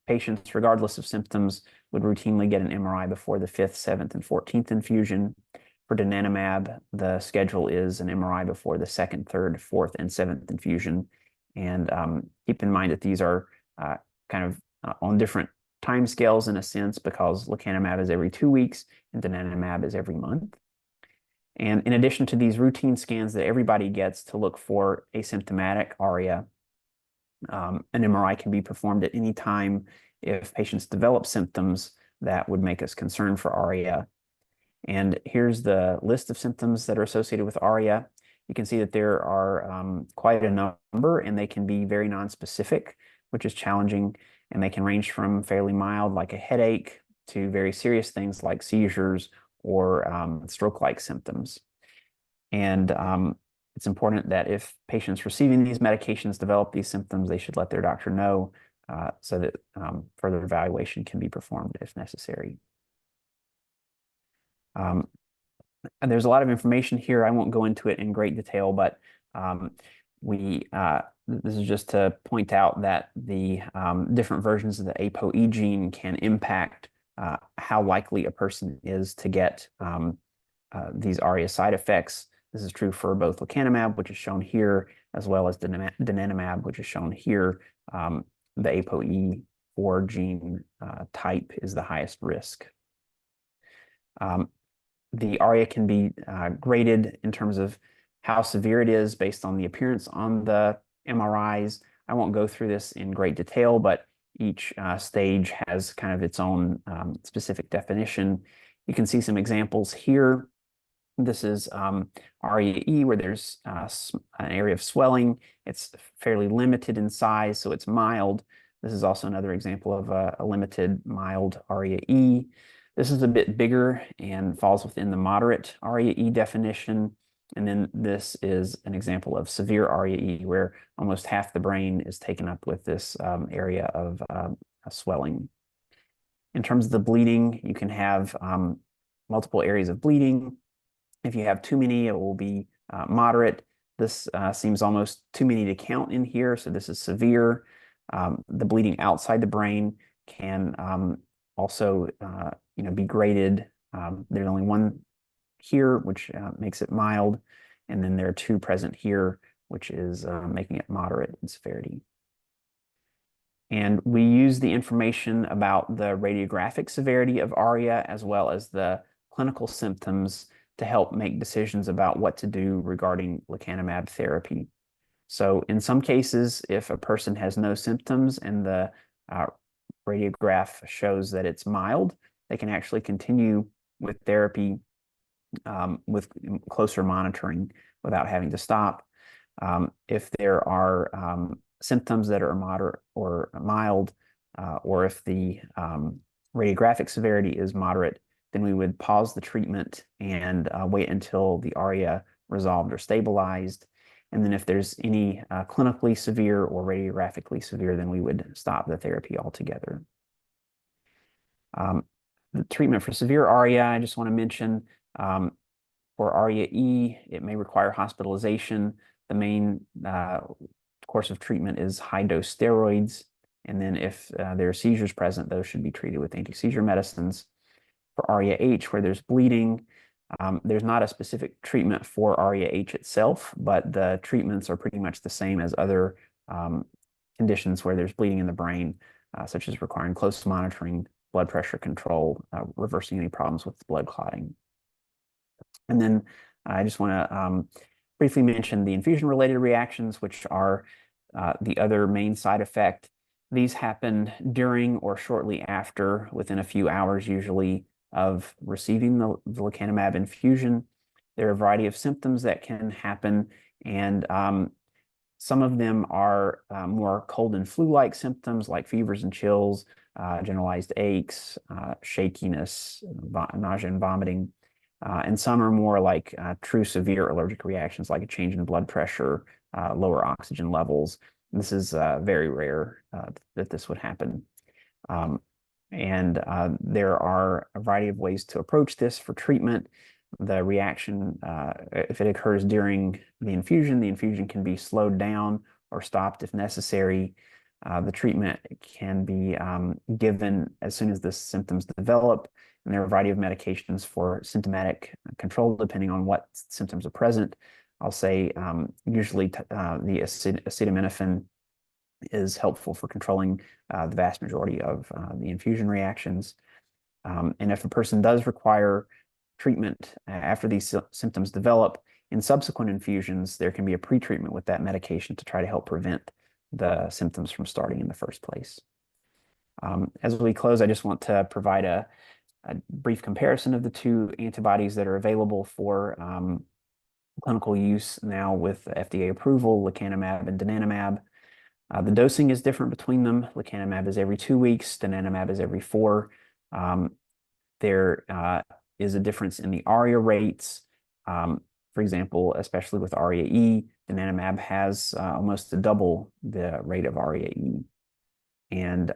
patients, regardless of symptoms, would routinely get an MRI before the 5th, 7th, and 14th infusion. For donanemab, the schedule is an MRI before the 2nd, 3rd, 4th, and 7th infusion. And keep in mind that these are kind of on different time scales in a sense, because lecanemab is every 2 weeks and donanemab is every month. And in addition to these routine scans that everybody gets to look for asymptomatic ARIA, an MRI can be performed at any time if patients develop symptoms that would make us concerned for ARIA. And here's the list of symptoms that are associated with ARIA. You can see that there are quite a number, and they can be very nonspecific, which is challenging. And they can range from fairly mild, like a headache, to very serious things like seizures or stroke-like symptoms. And it's important that if patients receiving these medications develop these symptoms, they should let their doctor know so that further evaluation can be performed if necessary. And there's a lot of information here. I won't go into it in great detail, but this is just to point out that the different versions of the ApoE gene can impact how likely a person is to get these ARIA side effects. This is true for both lecanemab, which is shown here, as well as donanemab, which is shown here. The ApoE4 gene type is the highest risk. The ARIA can be graded in terms of how severe it is based on the appearance on the MRIs. I won't go through this in great detail, but each stage has kind of its own specific definition. You can see some examples here. This is ARIA-E, where there's an area of swelling. It's fairly limited in size, so it's mild. This is also another example of a limited mild ARIA-E. This is a bit bigger and falls within the moderate ARIA-E definition. And then this is an example of severe ARIA-E, where almost half the brain is taken up with this area of swelling. In terms of the bleeding, you can have multiple areas of bleeding. If you have too many, it will be moderate. This seems almost too many to count in here, so this is severe. The bleeding outside the brain can also be graded. There's only one here, which makes it mild, and then there are 2 present here, which is making it moderate in severity. And we use the information about the radiographic severity of ARIA as well as the clinical symptoms to help make decisions about what to do regarding lecanemab therapy. So in some cases, if a person has no symptoms and the radiograph shows that it's mild, they can actually continue with therapy with closer monitoring without having to stop. If there are symptoms that are moderate or mild, or if the radiographic severity is moderate, then we would pause the treatment and wait until the ARIA resolved or stabilized. And then if there's any clinically severe or radiographically severe, then we would stop the therapy altogether. The treatment for severe ARIA, I just want to mention, for ARIA-E, it may require hospitalization. The main course of treatment is high-dose steroids. And then if there are seizures present, those should be treated with anti-seizure medicines. For ARIA-H, where there's bleeding, there's not a specific treatment for ARIA-H itself, but the treatments are pretty much the same as other conditions where there's bleeding in the brain, such as requiring close monitoring, blood pressure control, reversing any problems with blood clotting. And then I just want to briefly mention the infusion-related reactions, which are the other main side effect. These happen during or shortly after, within a few hours usually, of receiving the lecanemab infusion. There are a variety of symptoms that can happen, and some of them are more cold and flu-like symptoms like fevers and chills, generalized aches, shakiness, nausea and vomiting. And some are more like true severe allergic reactions, like a change in blood pressure, lower oxygen levels. This is very rare that this would happen. And there are a variety of ways to approach this for treatment. The reaction, if it occurs during the infusion can be slowed down or stopped if necessary. The treatment can be given as soon as the symptoms develop. And there are a variety of medications for symptomatic control, depending on what symptoms are present. I'll say usually the acetaminophen is helpful for controlling the vast majority of the infusion reactions. And if a person does require treatment after these symptoms develop, in subsequent infusions, there can be a pre-treatment with that medication to try to help prevent the symptoms from starting in the first place. As we close, I just want to provide a brief comparison of the two antibodies that are available for clinical use now with FDA approval, lecanemab and donanemab. The dosing is different between them. Lecanemab is every 2 weeks, donanemab is every 4. There is a difference in the ARIA rates. For example, especially with ARIA-E, donanemab has almost double the rate of ARIA-E. And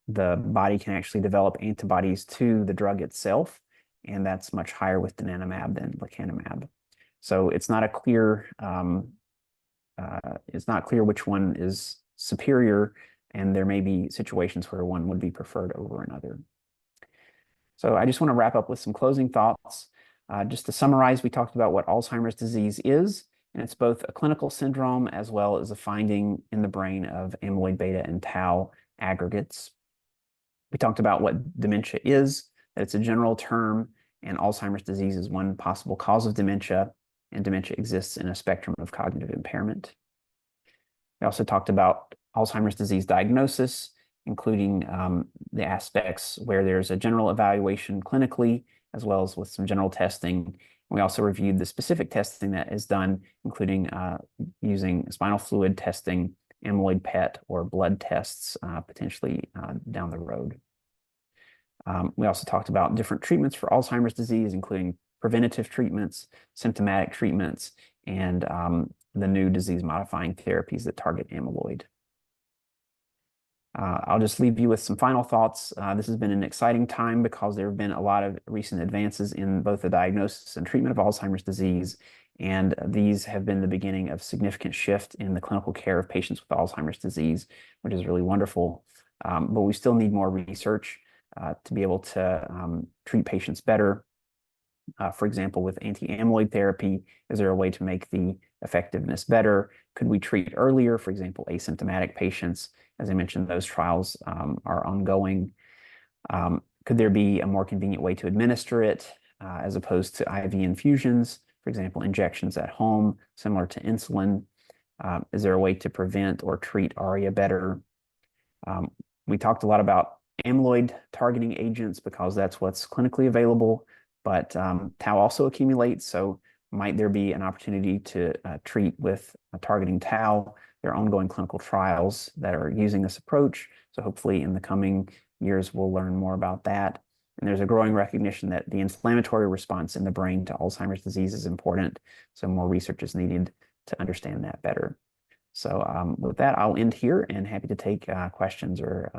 the body can actually develop antibodies to the drug itself, and that's much higher with donanemab than lecanemab. So it's not clear which one is superior, and there may be situations where one would be preferred over another. So I just want to wrap up with some closing thoughts. Just to summarize, we talked about what Alzheimer's disease is, and it's both a clinical syndrome as well as a finding in the brain of amyloid beta and tau aggregates. We talked about what dementia is, that it's a general term, and Alzheimer's disease is one possible cause of dementia, and dementia exists in a spectrum of cognitive impairment. We also talked about Alzheimer's disease diagnosis, including the aspects where there's a general evaluation clinically, as well as with some general testing. We also reviewed the specific testing that is done, including using spinal fluid testing, amyloid PET, or blood tests potentially down the road. We also talked about different treatments for Alzheimer's disease, including preventative treatments, symptomatic treatments, and the new disease-modifying therapies that target amyloid. I'll just leave you with some final thoughts. This has been an exciting time because there have been a lot of recent advances in both the diagnosis and treatment of Alzheimer's disease, and these have been the beginning of significant shift in the clinical care of patients with Alzheimer's disease, which is really wonderful. But we still need more research to be able to treat patients better. For example, with anti-amyloid therapy, is there a way to make the effectiveness better? Could we treat earlier, for example, asymptomatic patients? As I mentioned, those trials are ongoing. Could there be a more convenient way to administer it as opposed to IV infusions? For example, injections at home, similar to insulin. Is there a way to prevent or treat ARIA better? We talked a lot about amyloid targeting agents because that's what's clinically available, but tau also accumulates, so might there be an opportunity to treat with targeting tau? There are ongoing clinical trials that are using this approach, So hopefully in the coming years, we'll learn more about that. And there's a growing recognition that the inflammatory response in the brain to Alzheimer's disease is important. So more research is needed to understand that better. So with that, I'll end here and happy to take questions or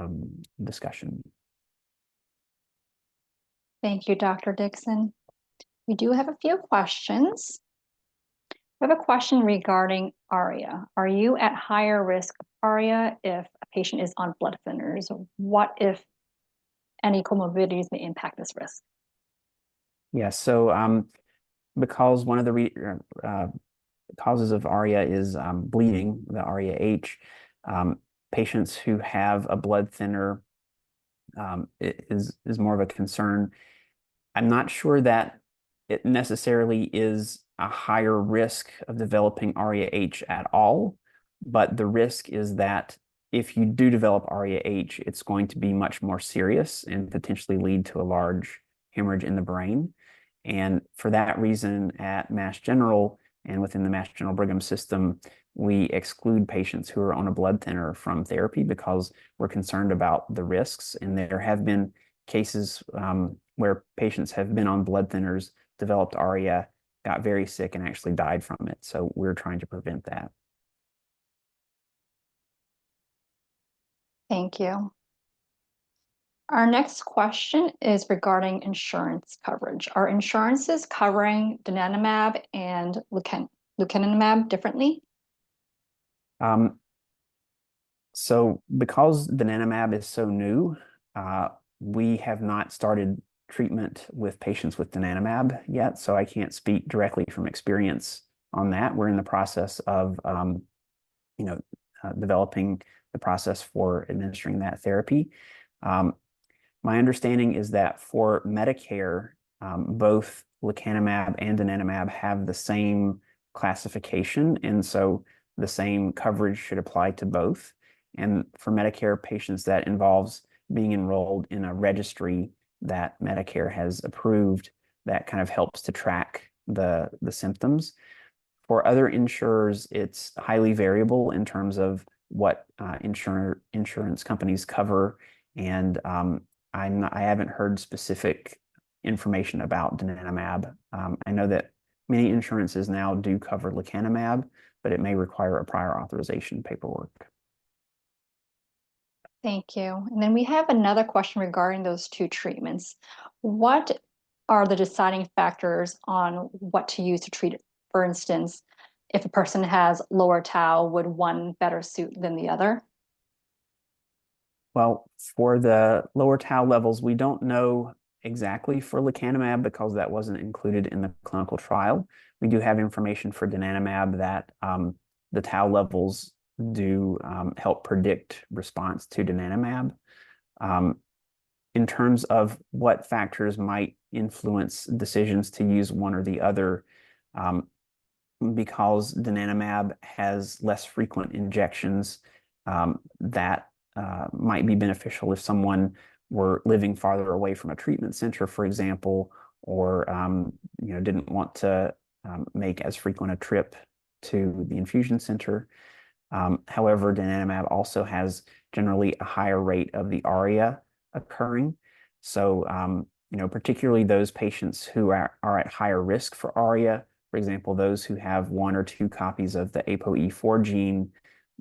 discussion. Thank you, Dr. Dickson. We do have a few questions. We have a question regarding ARIA. Are you at higher risk of ARIA if a patient is on blood thinners? What if any comorbidities may impact this risk? Yeah, so because one of the causes of ARIA is bleeding, the ARIA-H, patients who have a blood thinner is more of a concern. I'm not sure that it necessarily is a higher risk of developing ARIA-H at all, but the risk is that if you do develop ARIA-H, it's going to be much more serious and potentially lead to a large hemorrhage in the brain. And for that reason, at Mass General and within the Mass General Brigham system, we exclude patients who are on a blood thinner from therapy because we're concerned about the risks. And there have been cases where patients have been on blood thinners, developed ARIA, got very sick, and actually died from it. So we're trying to prevent that. Thank you. Our next question is regarding insurance coverage. Are insurances covering donanemab and lecanemab differently? So because donanemab is so new, we have not started treatment with patients with donanemab yet, so I can't speak directly from experience on that. We're in the process of developing the process for administering that therapy. My understanding is that for Medicare, both lecanemab and donanemab have the same classification, and so the same coverage should apply to both. And for Medicare patients, that involves being enrolled in a registry that Medicare has approved that kind of helps to track the symptoms. For other insurers, it's highly variable in terms of what insurance companies cover, and I haven't heard specific information about donanemab. I know that many insurances now do cover lecanemab, but it may require a prior authorization paperwork. Thank you. And then we have another question regarding those two treatments. What are the deciding factors on what to use to treat it? For instance, if a person has lower tau, would one better suit than the other? Well, for the lower tau levels, we don't know exactly for lecanemab because that wasn't included in the clinical trial. We do have information for donanemab that the tau levels do help predict response to donanemab. In terms of what factors might influence decisions to use one or the other, because donanemab has less frequent injections, that might be beneficial if someone were living farther away from a treatment center, for example, or didn't want to make as frequent a trip to the infusion center. However, donanemab also has generally a higher rate of the ARIA occurring. So, particularly those patients who are at higher risk for ARIA, for example, those who have 1 or 2 copies of the ApoE4 gene,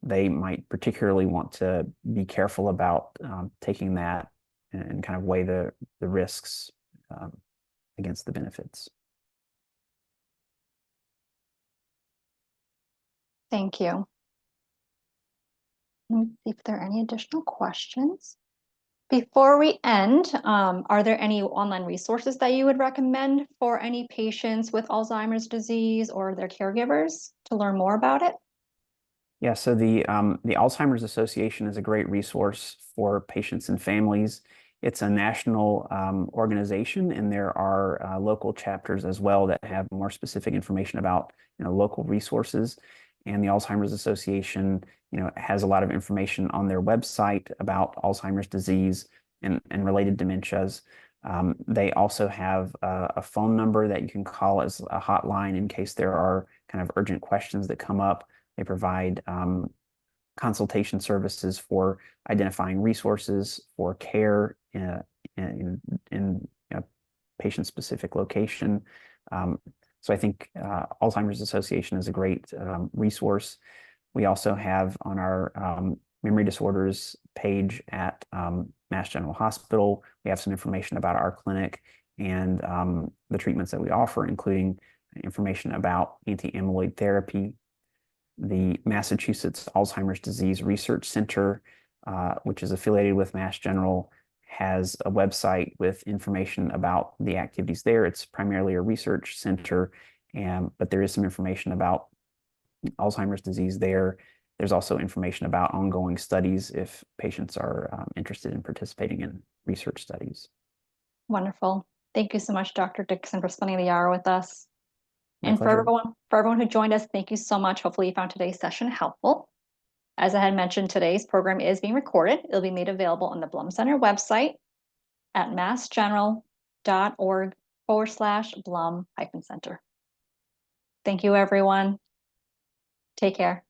they might particularly want to be careful about taking that and kind of weigh the risks against the benefits. Thank you. Let me see if there are any additional questions. Before we end, are there any online resources that you would recommend for any patients with Alzheimer's disease or their caregivers to learn more about it? Yeah, so the Alzheimer's Association is a great resource for patients and families. It's a national organization, and there are local chapters as well that have more specific information about local resources. And the Alzheimer's Association, has a lot of information on their website about Alzheimer's disease and related dementias. They also have a phone number that you can call as a hotline in case there are kind of urgent questions that come up. They provide consultation services for identifying resources for care in a patient-specific location. So I think Alzheimer's Association is a great resource. We also have on our memory disorders page at Mass General Hospital, we have some information about our clinic and the treatments that we offer, including information about anti-amyloid therapy. The Massachusetts Alzheimer's Disease Research Center, which is affiliated with Mass General, has a website with information about the activities there. It's primarily a research center, but there is some information about Alzheimer's disease there. There's also information about ongoing studies if patients are interested in participating in research studies. Wonderful. Thank you so much, Dr. Dickson, for spending the hour with us. My pleasure. For everyone who joined us, thank you so much. Hopefully you found today's session helpful. As I had mentioned, today's program is being recorded. It'll be made available on the Blum Center website at massgeneral.org/Blum-Center. Thank you, everyone. Take care.